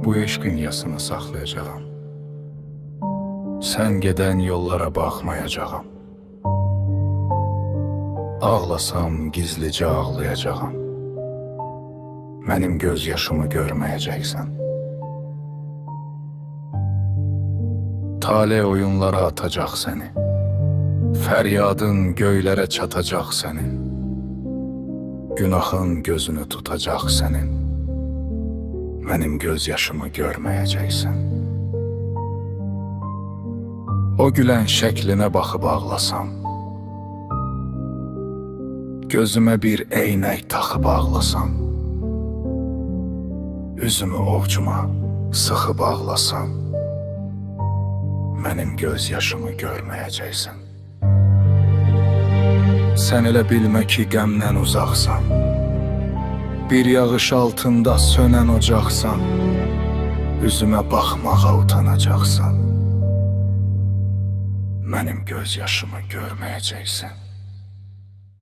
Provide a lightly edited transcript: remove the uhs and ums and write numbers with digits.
Bu eşqin yasını saxlayacağam. Sən gedən yollara baxmayacağam. Ağlasam gizlicə ağlayacağam. Mənim göz yaşımı görməyəcəksən. Tale oyunlara atacaq səni. Fəryadın göylərə çatacaq sənin. Günahın gözünü tutacaq sənin. Mənim göz yaşımı görməyəcəksən. O gülən şəklinə baxıb ağlasam, gözümə bir eynək taxıb ağlasam, üzümü ovcuma sıxıb ağlasam, mənim göz yaşımı görməyəcəksən. Sən elə bilmə ki, qəmdən uzaqsan, bir yağış altında sönən ocaqsan, üzümə baxmağa utanacaqsan, mənim göz yaşımı görməyəcəksən.